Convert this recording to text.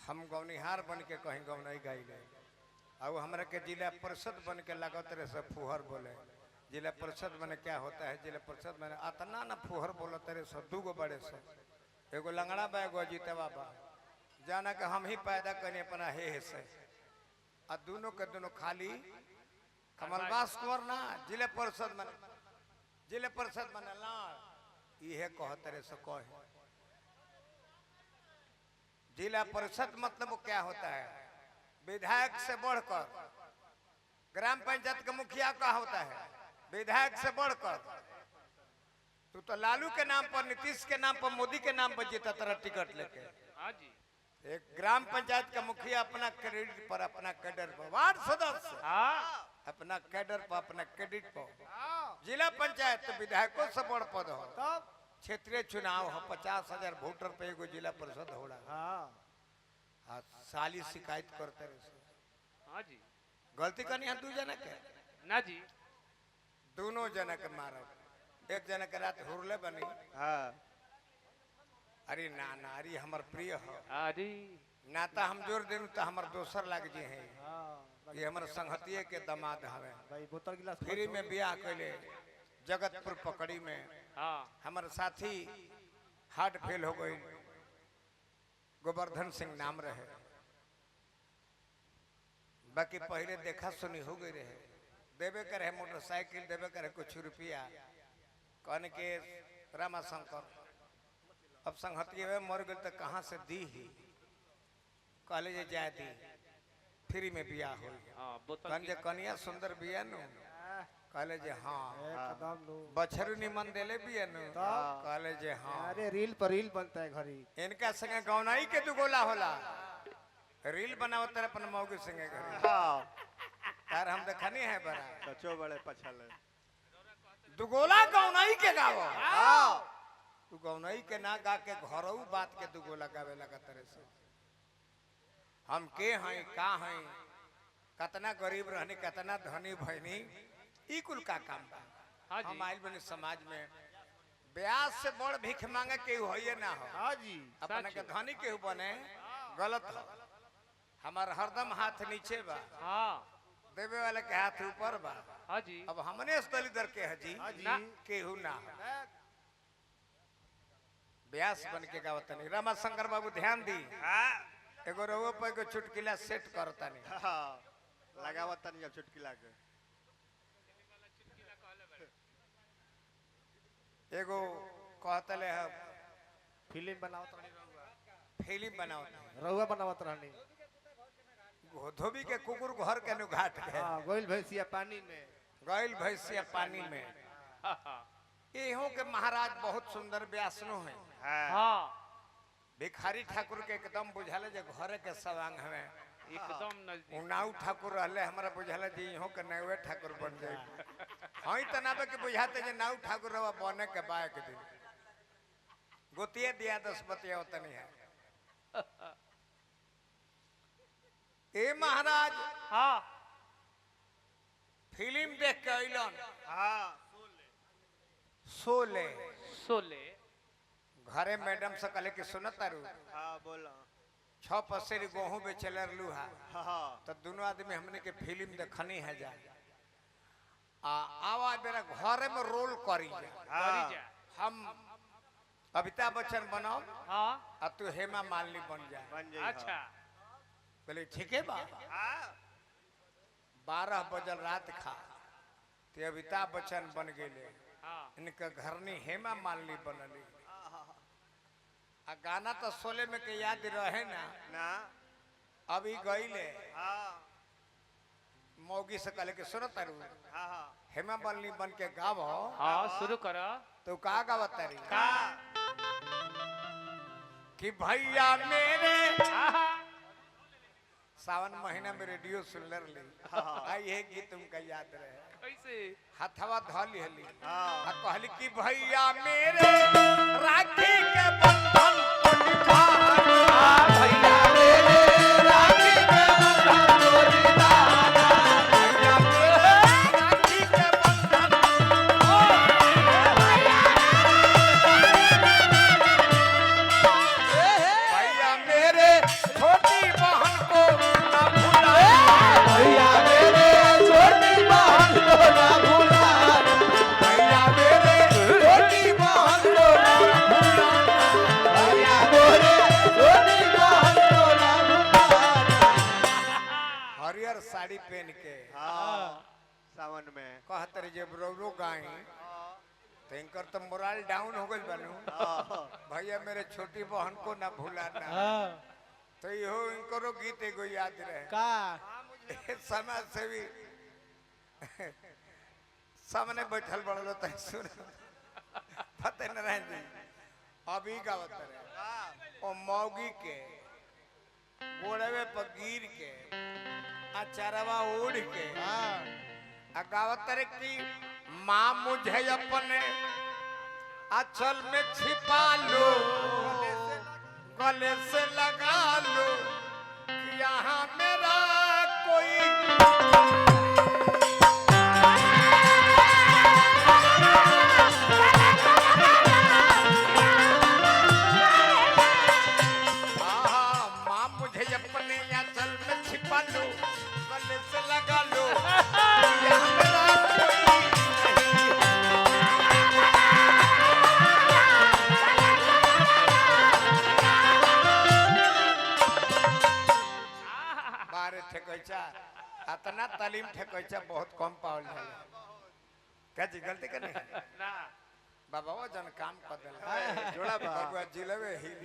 हम गौनिहार बन के कहीं गौनई गाइले और हमरा के जिला परिषद बन के लागत रहे सब फुहर बोले। जिला परिषद मैंने क्या होता है, जिला परिषद मैंने अतना ना फुहर बोलते रहे सब, दूगो बड़े से, एगो लंगड़ा बा एगो जीतवा बा, जाना कि हम ही पैदा करें अपना हे से, और दोनों के दोनों खाली कमलबास कुंवर ना जिला परिषद मैंने लाड़ ये कहते रहे सब कहे। जिला परिषद मतलब क्या होता है, विधायक से बढ़कर, ग्राम पंचायत का मुखिया का होता है, विधायक से बढ़कर। तू तो लालू के नाम पर, नीतीश के नाम पर, मोदी के नाम पर जीता तरह टिकट लेके। एक ग्राम पंचायत का मुखिया अपना क्रेडिट पर, अपना कैडर पर, वार्ड सदस्य अपना कैडर पर, अपना क्रेडिट पर। जिला पंचायत तो विधायकों से बड़ पद हो, क्षेत्रीय चुनाव हो, 50,000 वोटर पे एगो जिला परिषद हो रहा। साली शिकायत करते रहे। हाँ जी, गलती करनी है दू जना के ना जी, दोनों जना के मारो। एक जना के रात हुरले बनी। अरे ना ना, अरे हमर प्रिय हो, अरे नाता हम जोर देनु तो हमर दोसर लाग जी है। ये हमर संगतिये के दामाद हवे भाई, बोतल गिलास फ्री में बियाह कैले जगतपुर पकड़ी में। हमारे साथी हार्ट फेल हो गई, गोवर्धन सिंह नाम रहे, बाकी पहले देखा सुनी हो गई रहे। देवे करे मोटरसाइकिल, देवे करे कुछ रुपया, कहने के रामा शंकर अब संगतिये मर गई तो कहाँ से दी ही, कहले जे जाए दी, फ्री में बियाह हो। कहने जे कनिया सुंदर बिया नु, कहले जे हाँ, बछरू निमन देले बिया नु, कहले जे हाँ। अरे रील पर रील बनता है घरी। इनका संगे गौनाई के दुगोला होला, रील बनाओ तर अपन मौगी संगे घरी। तार हम देखनी है बड़ा सचो बड़े पछले दुगोला गौनाई के गावो। तू गौनाई के ना गा के घरऊ बात के दुगोला गावे लगा तरह से। हम के हैं का हैं, कतना गरीब रहनी, कतना धनी भैनी, ई कुल का काम बा। हम आइल बनी समाज में, ब्याज से बड़ भीख मांगे के होइए ना हो। हाँ जी, अपने के धनी के बने गलत हो। हमार हरदम हाथ नीचे बा, देवे वाले के हाथ ऊपर बा। अब हमने दलिदर के हजी केहू ना हो। ब्यास बन के गावत नहीं। रामा शंकर बाबू ध्यान दी, एगो रउआ पे एगो चुटकिला सेट करता नहीं, लगावत नहीं अब चुटकिला के। एगो कहतले है फिल्म बनावत रहनी, फिल्म बनाओ रहुआ बनावत रहनी। धोबी के कुकुर घर के नु घाट के गोइल भैंसिया पानी में, गैल भैंसिया पानी में। एहों के महाराज बहुत सुंदर व्यासनो है। भिखारी ठाकुर के एकदम बुझाले जे घरे के सवांग हमें एकदम नजदीक। उनाऊ ठाकुर रहले, हमरा बुझाले जे इहो के नवे ठाकुर बन जाए। हई तनाबे के बुझाते जे नाऊ ठाकुर रवा बने के बायक दिन गोतिये दिया 10 बतिया उतनी है। ए महाराज फिल्म देख के अइलन। सोले घरे मैडम से कहले कि सुनत तारू, बोला 6 पसेरी गेहूं बेचले लूहा, तो दोनों आदमी हमने के फिल्म देखनी है जा। आवा मेरा घरे में रोल करी जा। हम अमिताभ बच्चन बनाओ और तू हेमा मालिनी बन जा। अच्छा, बोले ठीक है बा। 12 बजल रात खा ते अमिताभ बच्चन बन गए। इनका घरनी हेमा मालिनी बनली। आ गाना तो सोले में के याद रहे ना, अभी गईले मौगी से कहले कि सुनो तारू, हेमा मालिनी बन के गावो। शुरू करो। तो का गावत तारी कि भैया मेरे सावन महीना में रेडियो सुन ली। आई है गीत तुमका याद रहे कैसे? हथवा धली हली कहली कि भैया मेरे राखी के बंधन भैया मेरे राखी के बंधन भैया मेरे राखी के बंधन भैया मेरे छोटी हरियर साड़ी पहन के हाँ सावन में कहत रही जब रौरो गाई तो इनकर तो मोरल डाउन हो गई बनू भैया मेरे छोटी बहन को ना भूलाना तो यो इनको गीत एगो याद रहे का समाज सेवी सामने बैठल बड़लो तो सुन फतेह नारायण जी अभी गावत रहे ओ मौगी के गोड़वे पर गिर के अचारवा ओढ़ के गावत रहे कि माँ मुझे अपने अचल में छिपा लो गले से लगा लो कि यहाँ मेरा कोई अतना तालीम ठेकोइचा बहुत कम पावल जाला क्या जी गलती कर नहीं ना बाबा वो जन काम कर देला जोड़ा बा बबुआ जिलवे हिल